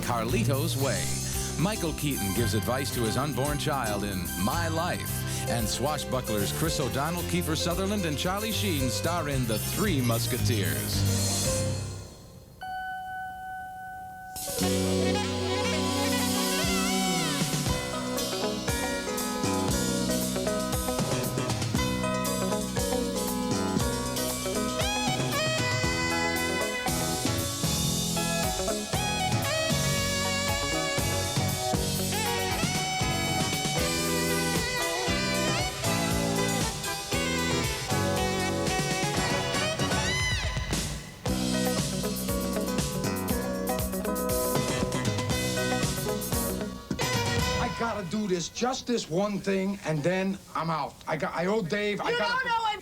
Carlito's Way. Michael Keaton gives advice to his unborn child in My Life. And swashbucklers Chris O'Donnell, Kiefer Sutherland, and Charlie Sheen star in The Three Musketeers. Gotta do this, just this one thing, and then I'm out. I owe Dave. You don't know him.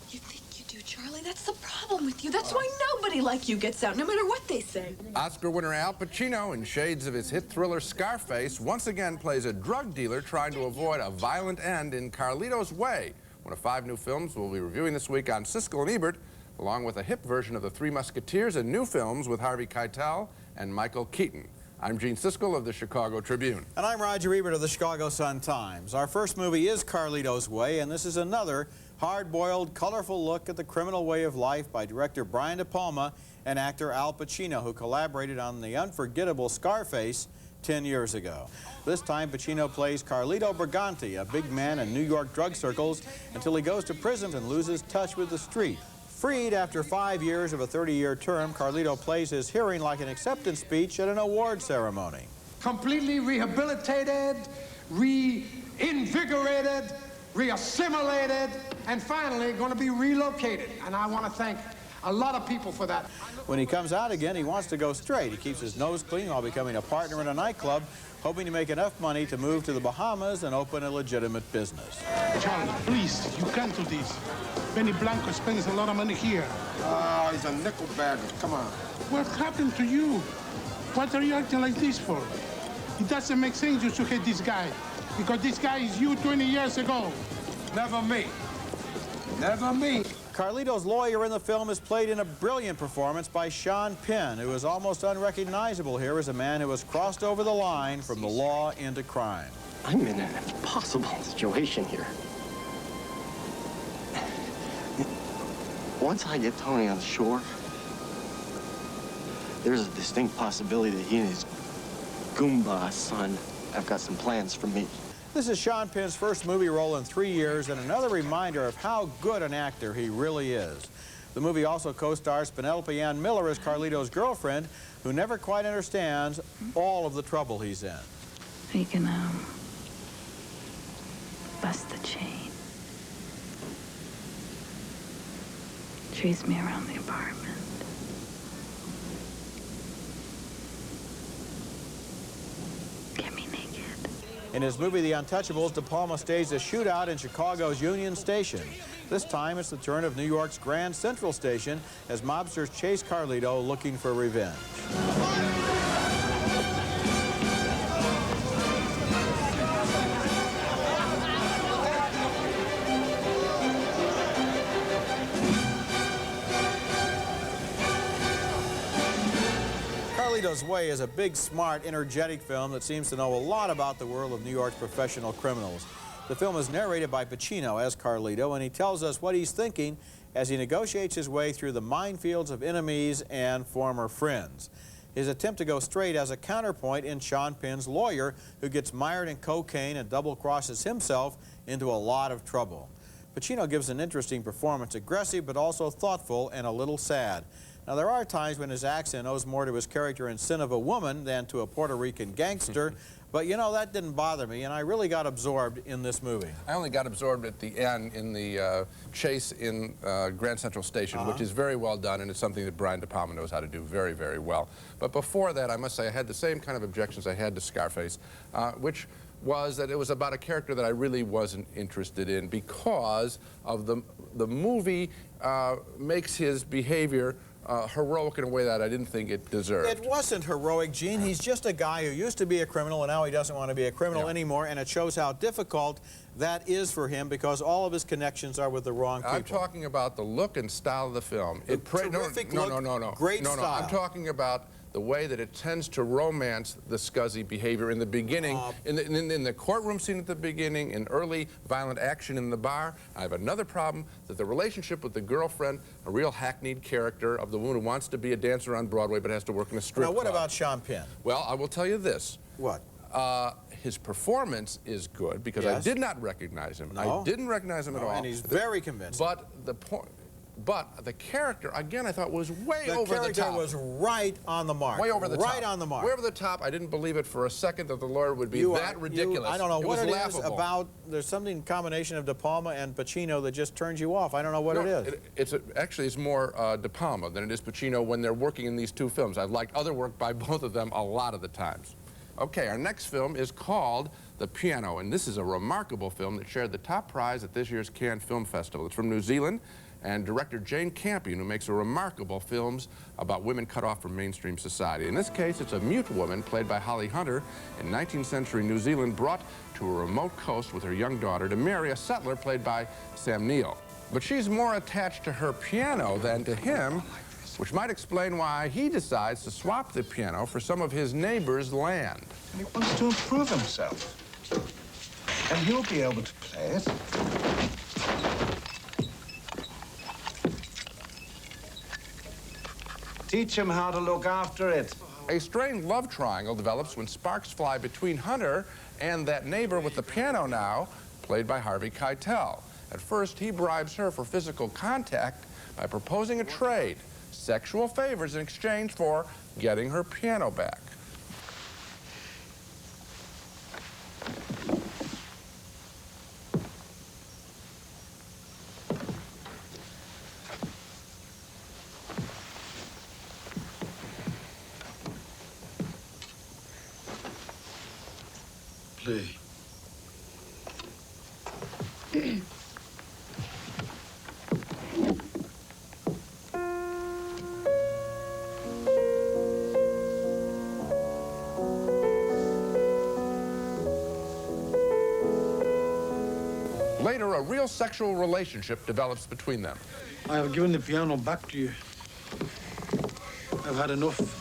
You think you do, Charlie? That's the problem with you. That's why nobody like you gets out, no matter what they say. Oscar winner Al Pacino, in shades of his hit thriller Scarface, once again plays a drug dealer trying to avoid a violent end in Carlito's Way, one of 5 new films we'll be reviewing this week on Siskel and Ebert, along with a hip version of The Three Musketeers and new films with Harvey Keitel and Michael Keaton. I'm Gene Siskel of the Chicago Tribune. And I'm Roger Ebert of the Chicago Sun-Times. Our first movie is Carlito's Way, and this is another hard-boiled, colorful look at the criminal way of life by director Brian De Palma and actor Al Pacino, who collaborated on the unforgettable Scarface 10 years ago. This time, Pacino plays Carlito Briganti, a big man in New York drug circles, until he goes to prison and loses touch with the street. Freed after 5 years of a 30-year term, Carlito plays his hearing like an acceptance speech at an award ceremony. Completely rehabilitated, reinvigorated, reassimilated, and finally going to be relocated. And I want to thank a lot of people for that. When he comes out again, he wants to go straight. He keeps his nose clean while becoming a partner in a nightclub, hoping to make enough money to move to the Bahamas and open a legitimate business. Charlie, please, you can't do this. Benny Blanco spends a lot of money here. Oh, he's a nickel bagger. Come on. What happened to you? What are you acting like this for? It doesn't make sense you should hate this guy, because this guy is you 20 years ago. Never me. Never me. Carlito's lawyer in the film is played in a brilliant performance by Sean Penn, who is almost unrecognizable here as a man who has crossed over the line from the law into crime. I'm in an impossible situation here. Once I get Tony on the shore, there's a distinct possibility that he and his Goomba son have got some plans for me. This is Sean Penn's first movie role in 3 years, and another reminder of how good an actor he really is. The movie also co-stars Penelope Ann Miller as Carlito's girlfriend, who never quite understands all of the trouble he's in. We can, bust the chain. Chase me around the apartment. Get me naked. In his movie The Untouchables, De Palma staged a shootout in Chicago's Union Station. This time, it's the turn of New York's Grand Central Station as mobsters chase Carlito looking for revenge. Carlito's Way is a big, smart, energetic film that seems to know a lot about the world of New York's professional criminals. The film is narrated by Pacino as Carlito, and he tells us what he's thinking as he negotiates his way through the minefields of enemies and former friends. His attempt to go straight has a counterpoint in Sean Penn's lawyer, who gets mired in cocaine and double-crosses himself into a lot of trouble. Pacino gives an interesting performance, aggressive but also thoughtful and a little sad. Now, there are times when his accent owes more to his character in Sin of a Woman than to a Puerto Rican gangster, but you know, that didn't bother me, and I really got absorbed in this movie. I only got absorbed at the end in the chase in Grand Central Station, which is very well done, and it's something that Brian De Palma knows how to do very, very well. But before that, I must say, I had the same kind of objections I had to Scarface, which was that it was about a character that I really wasn't interested in because of the movie makes his behavior heroic in a way that I didn't think it deserved. It wasn't heroic, Gene. He's just a guy who used to be a criminal, and now he doesn't want to be a criminal anymore, and it shows how difficult that is for him because all of his connections are with the wrong people. I'm talking about the look and style of the film. Terrific look, great style. I'm talking about the way that it tends to romance the scuzzy behavior in the beginning, in the courtroom scene at the beginning, in early violent action in the bar. I have another problem, that the relationship with the girlfriend, a real hackneyed character of the woman who wants to be a dancer on Broadway but has to work in a strip Now, what club. about Sean Penn? Well, I will tell you this. What? His performance is good because Yes. I did not recognize him. No. I didn't recognize him at all. And he's very convincing. But the character, again, I thought was way over the top. The character was right on the mark. Way over the top. Right on the mark. Way over the top. I didn't believe it for a second that the lawyer would be that ridiculous. I don't know what it is laughable. about. There's something combination of De Palma and Pacino that just turns you off. I don't know what it is. Actually, it's more De Palma than it is Pacino when they're working in these two films. I've liked other work by both of them a lot of the times. Okay, our next film is called The Piano, and this is a remarkable film that shared the top prize at this year's Cannes Film Festival. It's from New Zealand, and director Jane Campion, who makes remarkable films about women cut off from mainstream society. In this case, it's a mute woman, played by Holly Hunter, in 19th century New Zealand, brought to a remote coast with her young daughter to marry a settler played by Sam Neill. But she's more attached to her piano than to him, which might explain why he decides to swap the piano for some of his neighbor's land. And he wants to improve himself. And he'll be able to play it. Teach him how to look after it. A strained love triangle develops when sparks fly between Hunter and that neighbor with the piano now, played by Harvey Keitel. At first, he bribes her for physical contact by proposing a trade, sexual favors in exchange for getting her piano back. Play. Later, a real sexual relationship develops between them. I have given the piano back to you. I've had enough.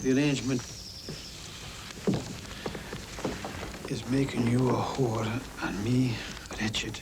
The arrangement is making you a whore and me wretched.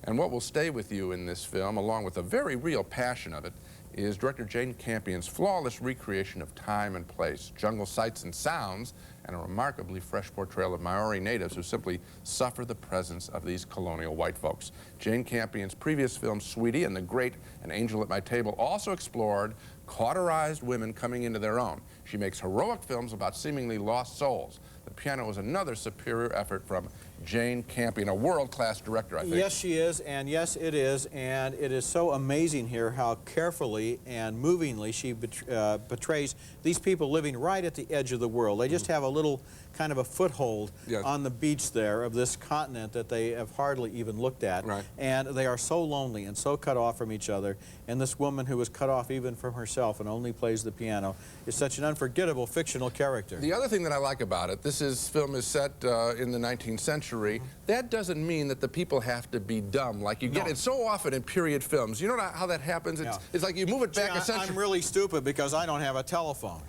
And what will stay with you in this film, along with the very real passion of it, is director Jane Campion's flawless recreation of time and place, jungle sights and sounds, and a remarkably fresh portrayal of Maori natives who simply suffer the presence of these colonial white folks. Jane Campion's previous film, Sweetie and the Great An Angel at My Table, also explored cauterized women coming into their own. She makes heroic films about seemingly lost souls. The Piano is another superior effort from Jane Campion, a world-class director, I think. Yes, she is, and yes, it is, and it is so amazing here how carefully and movingly she portrays these people living right at the edge of the world. They just have a little kind of a foothold on the beach there of this continent that they have hardly even looked at. Right. And they are so lonely and so cut off from each other. And this woman who was cut off even from herself and only plays the piano is such an unforgettable fictional character. The other thing that I like about it, this film is set in the 19th century. That doesn't mean that the people have to be dumb like you get it so often in period films. You know how that happens? It's like you move it back a century. I'm really stupid because I don't have a telephone.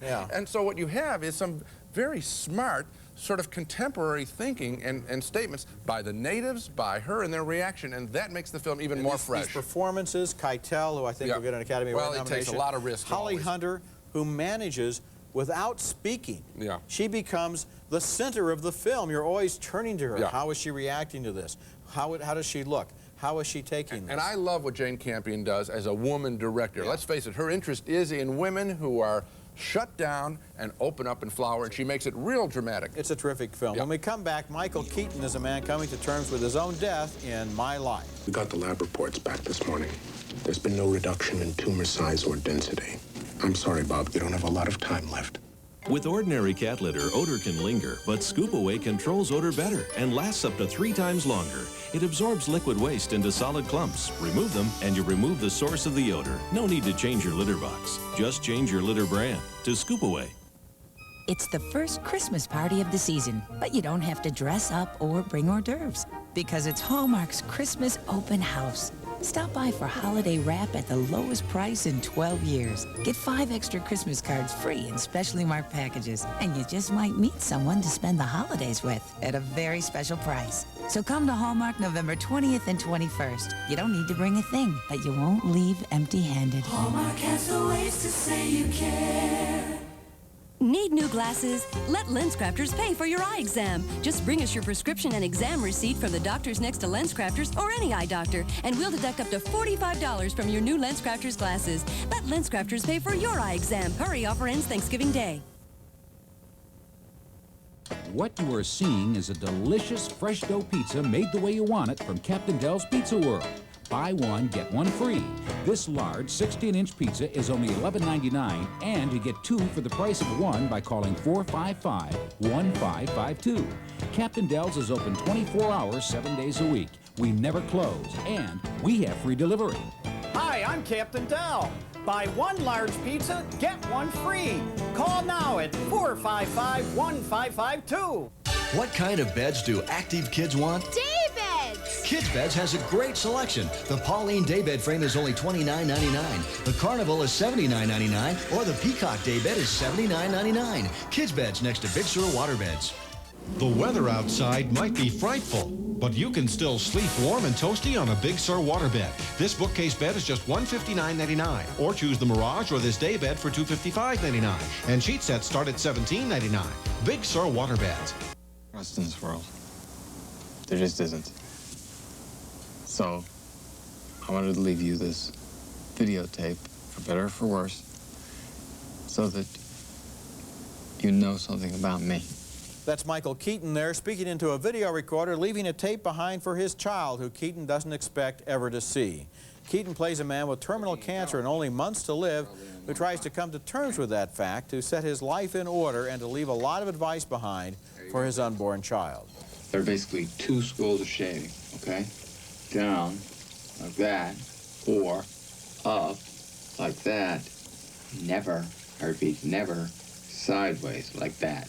And so what you have is some very smart sort of contemporary thinking and statements by the natives, by her, and their reaction, and that makes the film even more fresh. These performances, Keitel, who I think will get an Academy Award nomination. Well, he takes a lot of risks. Holly Hunter, who manages without speaking. She becomes the center of the film. You're always turning to her. How is she reacting to this? How does she look? How is she taking this? And I love what Jane Campion does as a woman director. Let's face it, her interest is in women who are shut down and open up and flower, and she makes it real dramatic. It's a terrific film. When we come back, Michael Keaton is a man coming to terms with his own death in My Life. We got the lab reports back this morning. There's been no reduction in tumor size or density. I'm sorry, Bob, we don't have a lot of time left. With ordinary cat litter, odor can linger, but Scoop Away controls odor better and lasts up to 3 times longer. It absorbs liquid waste into solid clumps. Remove them, and you remove the source of the odor. No need to change your litter box. Just change your litter brand to Scoop Away. It's the first Christmas party of the season, but you don't have to dress up or bring hors d'oeuvres. because it's Hallmark's Christmas open house. Stop by for holiday wrap at the lowest price in 12 years. Get 5 extra Christmas cards free in specially marked packages. And you just might meet someone to spend the holidays with at a very special price. So come to Hallmark November 20th and 21st. You don't need to bring a thing, but you won't leave empty-handed. Hallmark has the ways to say you care. Need new glasses? Let LensCrafters pay for your eye exam. Just bring us your prescription and exam receipt from the doctors next to LensCrafters or any eye doctor, and we'll deduct up to $45 from your new LensCrafters glasses. Let LensCrafters pay for your eye exam. Hurry, offer ends Thanksgiving Day. What you are seeing is a delicious fresh dough pizza made the way you want it from Captain Del's Pizza World. Buy one, get one free. This large 16-inch pizza is only $11.99, and you get 2 for the price of 1 by calling 455-1552. Captain Del's is open 24 hours, 7 days a week. We never close, and we have free delivery. Hi, I'm Captain Del. Buy 1 large pizza, get 1 free. Call now at 455-1552. What kind of beds do active kids want? Daybeds! Kids Beds has a great selection. The Pauline Daybed frame is only $29.99. The Carnival is $79.99, or the Peacock Daybed is $79.99. Kids Beds next to Big Sur Waterbeds. The weather outside might be frightful, but you can still sleep warm and toasty on a Big Sur waterbed. This bookcase bed is just $159.99, or choose the Mirage or this day bed for $255.99. And sheet sets start at $17.99. Big Sur waterbeds. Trust in this world. There just isn't. So, I wanted to leave you this videotape, for better or for worse, so that you know something about me. That's Michael Keaton there, speaking into a video recorder, leaving a tape behind for his child, who Keaton doesn't expect ever to see. Keaton plays a man with terminal cancer and only months to live, who tries to come to terms with that fact, to set his life in order, and to leave a lot of advice behind for his unborn child. There are basically 2 schools of shaving, okay? Down, like that, or up, like that. Never, I repeat, never sideways, like that.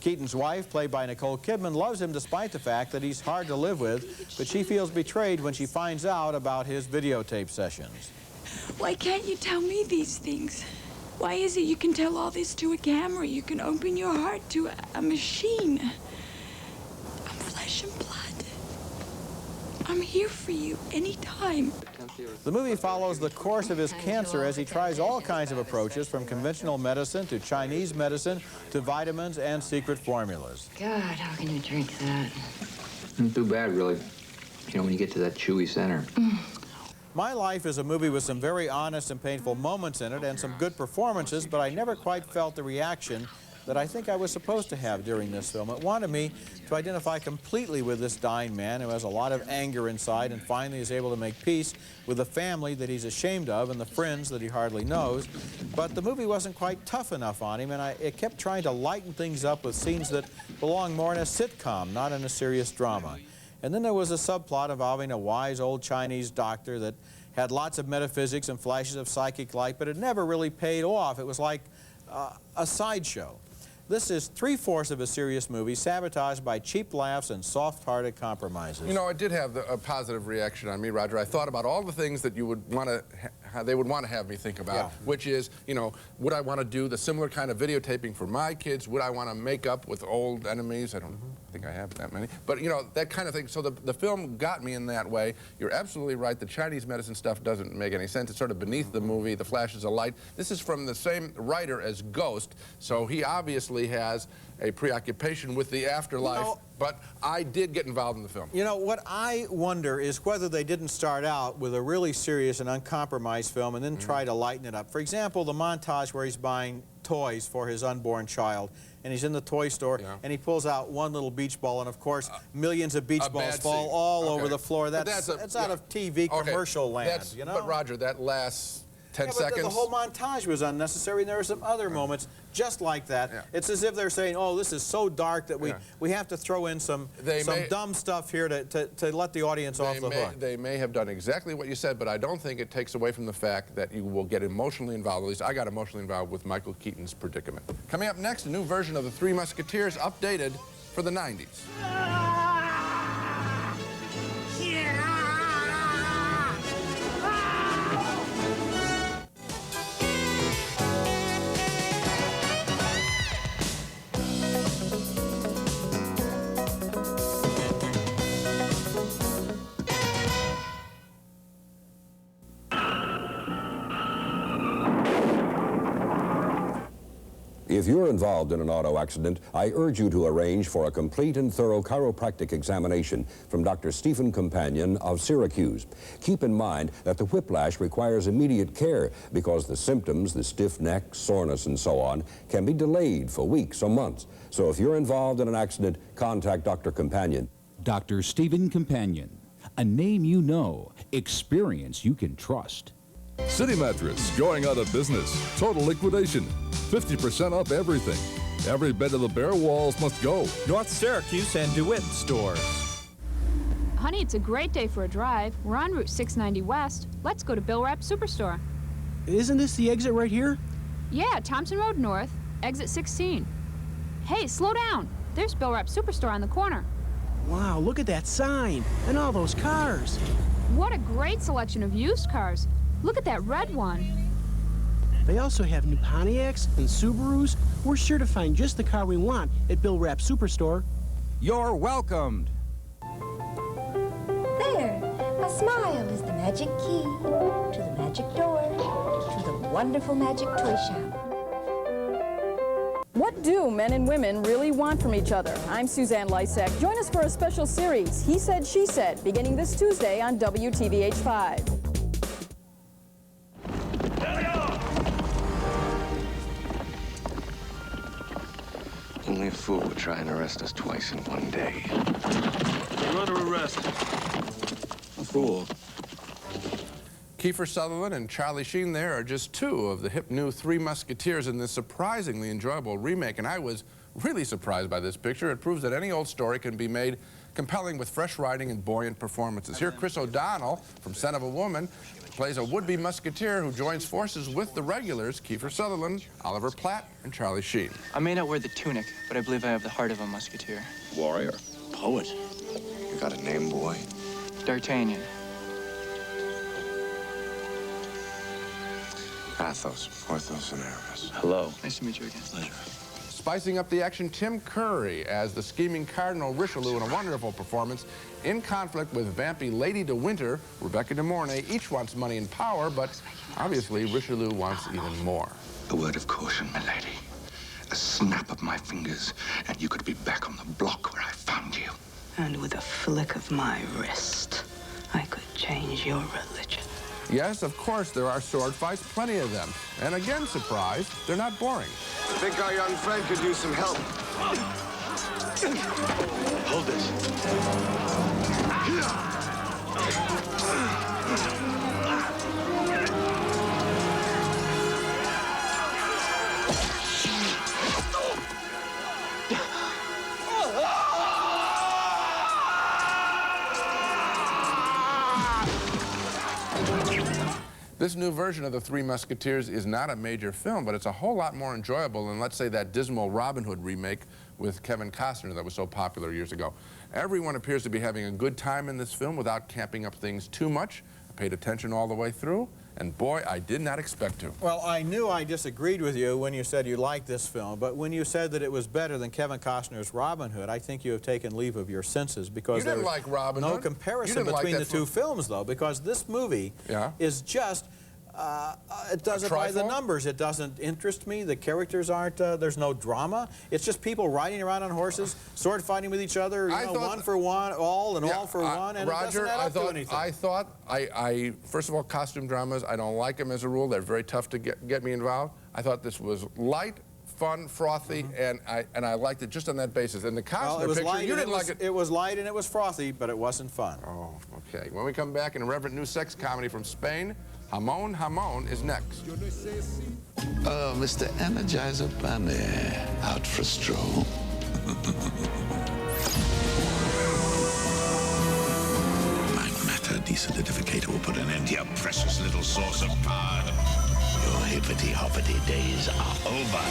Keaton's wife, played by Nicole Kidman, loves him despite the fact that he's hard to live with, but she feels betrayed when she finds out about his videotape sessions. Why can't you tell me these things? Why is it you can tell all this to a camera? You can open your heart to a machine. I'm flesh and blood. I'm here for you anytime. The movie follows the course of his cancer as he tries all kinds of approaches, from conventional medicine to Chinese medicine to vitamins and secret formulas. God, how can you drink that? Not too bad, really. You know, when you get to that chewy center. My Life is a movie with some very honest and painful moments in it and some good performances, but I never quite felt the reaction that I think I was supposed to have during this film. It wanted me to identify completely with this dying man who has a lot of anger inside and finally is able to make peace with the family that he's ashamed of and the friends that he hardly knows. But the movie wasn't quite tough enough on him, and it kept trying to lighten things up with scenes that belong more in a sitcom, not in a serious drama. And then there was a subplot involving a wise old Chinese doctor that had lots of metaphysics and flashes of psychic light, but it never really paid off. It was like a sideshow. This is 3/4 of a serious movie, sabotaged by cheap laughs and soft-hearted compromises. You know, it did have a positive reaction on me, Roger. I thought about all the things that you would want to, they would want to have me think about, which is, you know, would I want to do the similar kind of videotaping for my kids? Would I want to make up with old enemies? I don't think I have that many. But, you know, that kind of thing. So the film got me in that way. You're absolutely right. The Chinese medicine stuff doesn't make any sense. It's sort of beneath the movie, the flashes of light. This is from the same writer as Ghost, so he obviously has a preoccupation with the afterlife, but I did get involved in the film. You know, what I wonder is whether they didn't start out with a really serious and uncompromised film and then try to lighten it up. For example, the montage where he's buying toys for his unborn child, and he's in the toy store, and he pulls out one little beach ball, and of course, millions of beach balls fall all over the floor. That's out of TV commercial land, you know? But Roger, that lasts 10 seconds. The whole montage was unnecessary, and there are some other moments just like that. It's as if they're saying, oh, this is so dark that we have to throw in some dumb stuff here to let the audience off the hook. They may have done exactly what you said, but I don't think it takes away from the fact that you will get emotionally involved. At least I got emotionally involved with Michael Keaton's predicament. Coming up next, a new version of the Three Musketeers, updated for the 90s. If you're involved in an auto accident, I urge you to arrange for a complete and thorough chiropractic examination from Dr. Stephen Companion of Syracuse. Keep in mind that the whiplash requires immediate care because the symptoms, the stiff neck, soreness, and so on, can be delayed for weeks or months. So if you're involved in an accident, contact Dr. Companion. Dr. Stephen Companion, a name you know, experience you can trust. City Mattress, going out of business. Total liquidation. 50% off everything. Every bed of the bare walls must go. North Syracuse and DeWitt stores. Honey, it's a great day for a drive. We're on Route 690 West. Let's go to Bill Rapp Superstore. Isn't this the exit right here? Yeah, Thompson Road North, exit 16. Hey, slow down. There's Bill Rapp Superstore on the corner. Wow, look at that sign and all those cars. What a great selection of used cars. Look at that red one. They also have new Pontiacs and Subarus. We're sure to find just the car we want at Bill Rapp Superstore. You're welcomed. There, a smile is the magic key to the magic door, to the wonderful magic toy shop. What do men and women really want from each other? I'm Suzanne Lysak. Join us for a special series, He Said, She Said, beginning this Tuesday on WTVH5. Only a fool would try and arrest us twice in one day. You're under arrest. A fool. Kiefer Sutherland and Charlie Sheen there are just two of the hip new Three Musketeers in this surprisingly enjoyable remake, and I was really surprised by this picture. It proves that any old story can be made compelling with fresh writing and buoyant performances. Here, Chris O'Donnell from Son of a Woman plays a would-be musketeer who joins forces with the regulars, Kiefer Sutherland, Oliver Platt, and Charlie Sheen. I may not wear the tunic, but I believe I have the heart of a musketeer. Warrior. Poet. You got a name, boy? D'Artagnan. Athos, Porthos, and Aramis. Hello. Nice to meet you again. Pleasure. Spicing up the action, Tim Curry as the scheming Cardinal Richelieu in a wonderful performance. In conflict with vampy Lady de Winter, Rebecca de Mornay each wants money and power, but obviously Richelieu wants even more. A word of caution, my lady. A snap of my fingers, and you could be back on the block where I found you. And with a flick of my wrist, I could change your religion. Yes, of course, there are sword fights, plenty of them. And again, surprise, they're not boring. I think our young friend could use some help. Hold this. This new version of The Three Musketeers is not a major film, but it's a whole lot more enjoyable than, let's say, that dismal Robin Hood remake with Kevin Costner that was so popular years ago. Everyone appears to be having a good time in this film without camping up things too much. I paid attention all the way through, and boy, I did not expect to. Well, I knew I disagreed with you when you said you liked this film, but when you said that it was better than Kevin Costner's Robin Hood, I think you have taken leave of your senses, because You didn't like Robin no Hood? comparison You didn't between like the that two films, though, because this movie is just it does it by the numbers. It doesn't interest me. The characters aren't, there's no drama. It's just people riding around on horses, sword fighting with each other, you know, one for one, all and all for one, and Roger, it doesn't add up to anything. I first of all, costume dramas, I don't like them as a rule. They're very tough to get me involved. I thought this was light, fun, frothy, and I liked it just on that basis. And the Costner picture, you didn't like it. It was light and it was frothy, but it wasn't fun. Oh, okay. When we come back, an irreverent new sex comedy from Spain, Jamon Jamon is next. Oh, Mr. Energizer Bunny, out for a stroll. My matter desolidificator will put an end to your precious little source of power. Your hippity-hoppity days are over.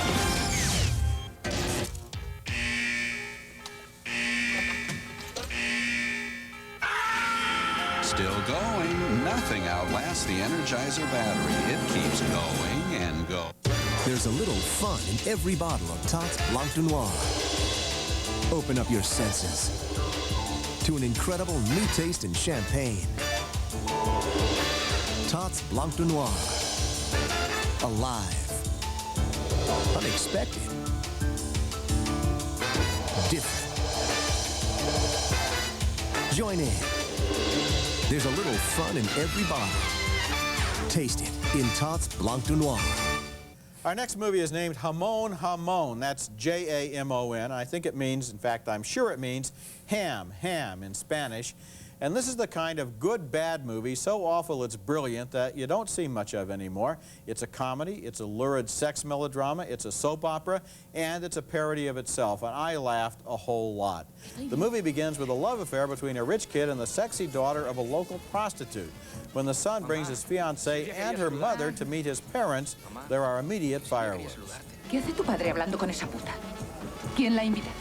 Still going. Nothing outlasts the Energizer battery. It keeps going and going. There's a little fun in every bottle of Tots Blanc de Noir. Open up your senses to an incredible new taste in champagne. Tots Blanc de Noir. Alive. Unexpected. different. Join in. There's a little fun in every bottle. Taste it in Tots Blanc de Noir. Our next movie is named Jamon Jamon. That's J-A-M-O-N. I think it means, in fact, I'm sure it means ham in Spanish. And this is the kind of good, bad movie, so awful it's brilliant, that you don't see much of anymore. It's a comedy, it's a lurid sex melodrama, it's a soap opera, and it's a parody of itself. And I laughed a whole lot. The movie begins with a love affair between a rich kid and the sexy daughter of a local prostitute. When the son brings his fiancée and her mother to meet his parents, there are immediate fireworks. ¿Qué hace tu padre hablando con esa puta? ¿Quién la ha invitado?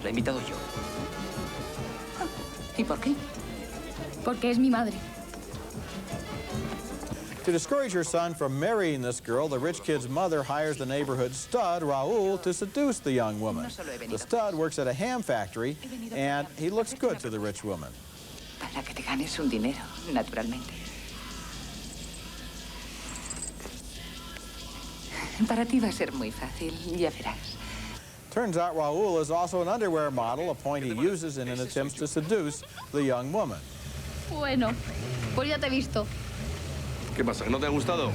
La he invitado yo. ¿Y por qué? Porque es mi madre. To discourage her son from marrying this girl, the rich kid's mother hires the neighborhood stud, Raul, to seduce the young woman. The stud works at a ham factory, and he looks good to the rich woman. Para que te ganes un dinero, naturalmente. Para ti va a ser muy fácil, ya verás. Turns out Raul is also an underwear model, a point he uses in an attempt to seduce the young woman. Bueno, pues ya te he visto. ¿Qué pasa? ¿No te ha gustado?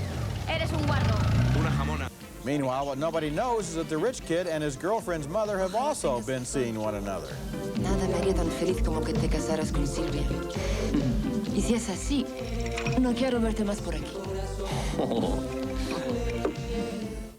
Eres un guarro. Una jamona. Meanwhile, what nobody knows is that the rich kid and his girlfriend's mother have also been seeing one another. Nada me haría tan feliz como que te casaras con Silvia. Y si es así, no quiero verte más por aquí.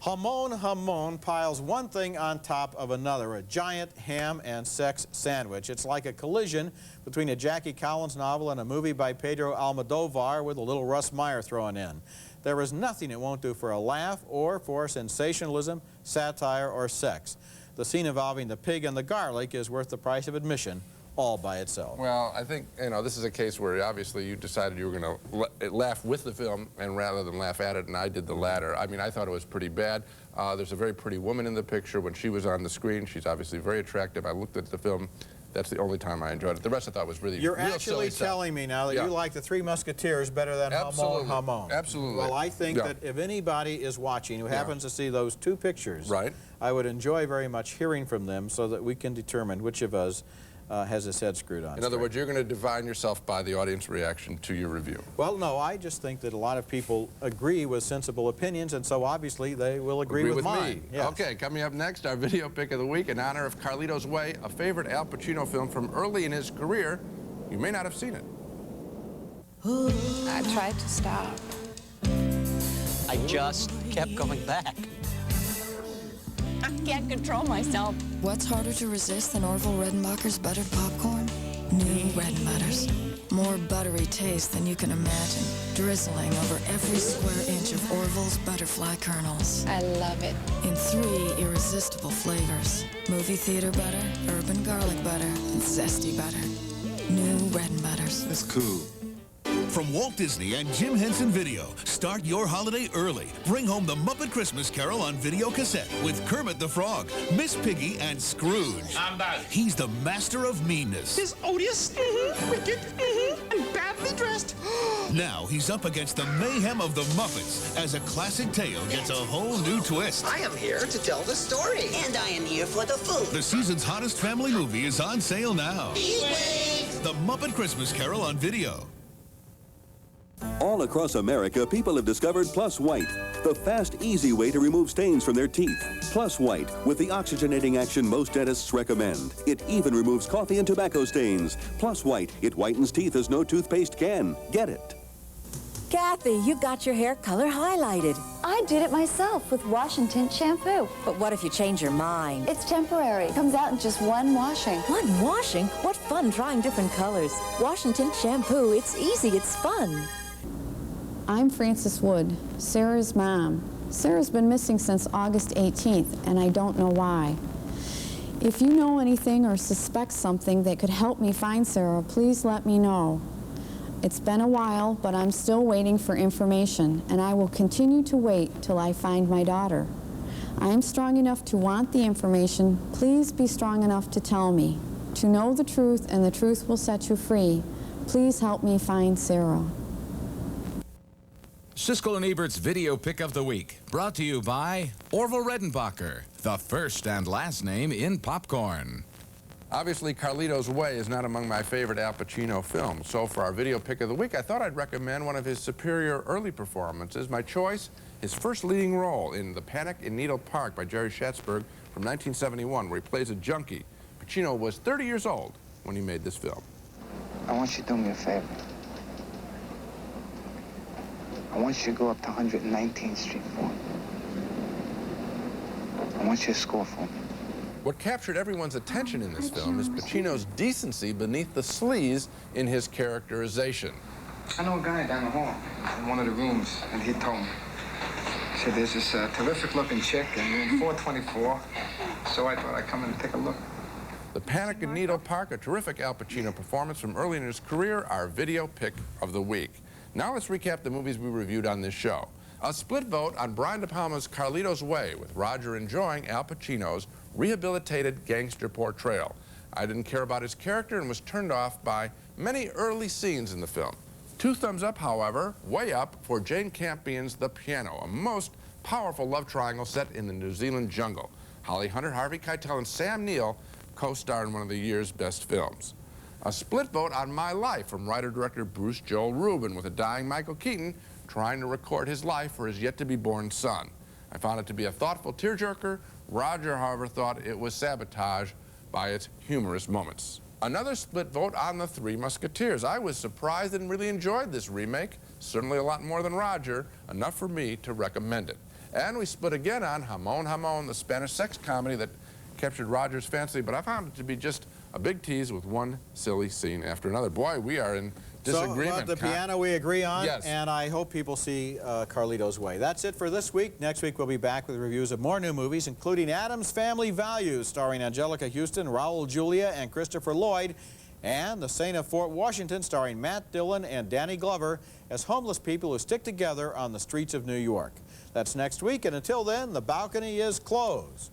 Jamon Jamon piles one thing on top of another, a giant ham and sex sandwich. It's like a collision between a Jackie Collins novel and a movie by Pedro Almodovar with a little Russ Meyer thrown in. There is nothing it won't do for a laugh or for sensationalism, satire, or sex. The scene involving the pig and the garlic is worth the price of admission all by itself. Well, I think, you know, this is a case where obviously you decided you were going to laugh with the film and rather than laugh at it, and I did the latter. I mean, I thought it was pretty bad. There's a very pretty woman in the picture. When she was on the screen, she's obviously very attractive. I looked at the film. That's the only time I enjoyed it. The rest I thought was really You're real actually telling me now that you like the Three Musketeers better than Jamon Jamon. Absolutely. Well, I think that if anybody is watching who happens to see those two pictures, I would enjoy very much hearing from them so that we can determine which of us has his head screwed on. In other words, you're going to divine yourself by the audience reaction to your review. Well, no, I just think that a lot of people agree with sensible opinions, and so obviously they will agree with mine. Me. Yes. Okay, coming up next, our video pick of the week in honor of Carlito's Way, a favorite Al Pacino film from early in his career. You may not have seen it. I tried to stop. I just kept going back. I can't control myself. What's harder to resist than Orville Redenbacher's buttered popcorn? New Redenbutters. More buttery taste than you can imagine, drizzling over every square inch of Orville's butterfly kernels. I love it. In 3 irresistible flavors. Movie theater butter, urban garlic butter, and zesty butter. New Redenbutters. That's cool. From Walt Disney and Jim Henson Video, start your holiday early. Bring home the Muppet Christmas Carol on video cassette with Kermit the Frog, Miss Piggy, and Scrooge. I'm back. He's the master of meanness. He's odious, wicked, and badly dressed. Now he's up against the mayhem of the Muppets as a classic tale gets a whole new twist. I am here to tell the story. And I am here for the food. The season's hottest family movie is on sale now. Wait. The Muppet Christmas Carol on video. All across America, people have discovered Plus White, the fast, easy way to remove stains from their teeth. Plus White, with the oxygenating action most dentists recommend. It even removes coffee and tobacco stains. Plus White, it whitens teeth as no toothpaste can. Get it. Kathy, you got your hair color highlighted. I did it myself with Wash and Tint shampoo. But what if you change your mind? It's temporary. It comes out in just one washing. One washing? What fun trying different colors. Wash and Tint shampoo, it's easy, it's fun. I'm Frances Wood, Sarah's mom. Sarah's been missing since August 18th, and I don't know why. If you know anything or suspect something that could help me find Sarah, please let me know. It's been a while, but I'm still waiting for information, and I will continue to wait till I find my daughter. I'm strong enough to want the information. Please be strong enough to tell me. To know the truth, and the truth will set you free. Please help me find Sarah. Siskel and Ebert's Video Pick of the Week, brought to you by Orville Redenbacher, the first and last name in popcorn. Obviously, Carlito's Way is not among my favorite Al Pacino films. So for our video pick of the week, I thought I'd recommend one of his superior early performances. My choice, his first leading role in The Panic in Needle Park by Jerry Schatzberg from 1971, where he plays a junkie. Pacino was 30 years old when he made this film. I want you to do me a favor. I want you to go up to 119th Street for me. I want you to score for me. What captured everyone's attention in this film is Pacino's decency beneath the sleaze in his characterization. I know a guy down the hall in one of the rooms, and he told me. He said, there's this terrific-looking chick in room 424, so I thought I'd come in and take a look. The Panic in Needle Park, a terrific Al Pacino performance from early in his career, our video pick of the week. Now let's recap the movies we reviewed on this show. A split vote on Brian De Palma's Carlito's Way, with Roger enjoying Al Pacino's rehabilitated gangster portrayal. I didn't care about his character and was turned off by many early scenes in the film. 2 thumbs up, however, way up for Jane Campion's The Piano, a most powerful love triangle set in the New Zealand jungle. Holly Hunter, Harvey Keitel, and Sam Neill co-star in one of the year's best films. A split vote on My Life from writer-director Bruce Joel Rubin, with a dying Michael Keaton trying to record his life for his yet-to-be-born son. I found it to be a thoughtful tearjerker. Roger, however, thought it was sabotage by its humorous moments. Another split vote on The Three Musketeers. I was surprised and really enjoyed this remake, certainly a lot more than Roger, enough for me to recommend it. And we split again on Jamon Jamon, the Spanish sex comedy that captured Roger's fancy, but I found it to be just a big tease with one silly scene after another. Boy, we are in disagreement. So, about the piano we agree on, yes. And I hope people see Carlito's Way. That's it for this week. Next week we'll be back with reviews of more new movies, including Addams Family Values, starring Angelica Houston, Raul Julia, and Christopher Lloyd, and The Saint of Fort Washington, starring Matt Dillon and Danny Glover, as homeless people who stick together on the streets of New York. That's next week, and until then, the balcony is closed.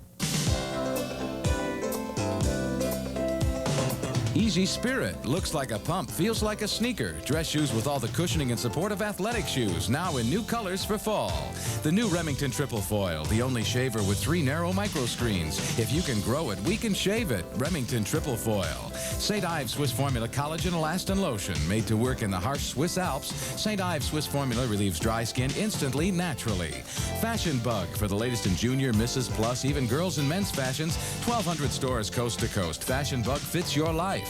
Easy Spirit looks like a pump, feels like a sneaker. Dress shoes with all the cushioning and support of athletic shoes, now in new colors for fall. The new Remington Triple Foil, the only shaver with 3 narrow micro screens. If you can grow it, we can shave it. Remington Triple Foil. St. Ives Swiss Formula Collagen Elastin Lotion, made to work in the harsh Swiss Alps. St. Ives Swiss Formula relieves dry skin instantly, naturally. Fashion Bug for the latest in junior, Mrs. Plus, even girls and men's fashions. 1,200 stores coast to coast. Fashion Bug fits your life.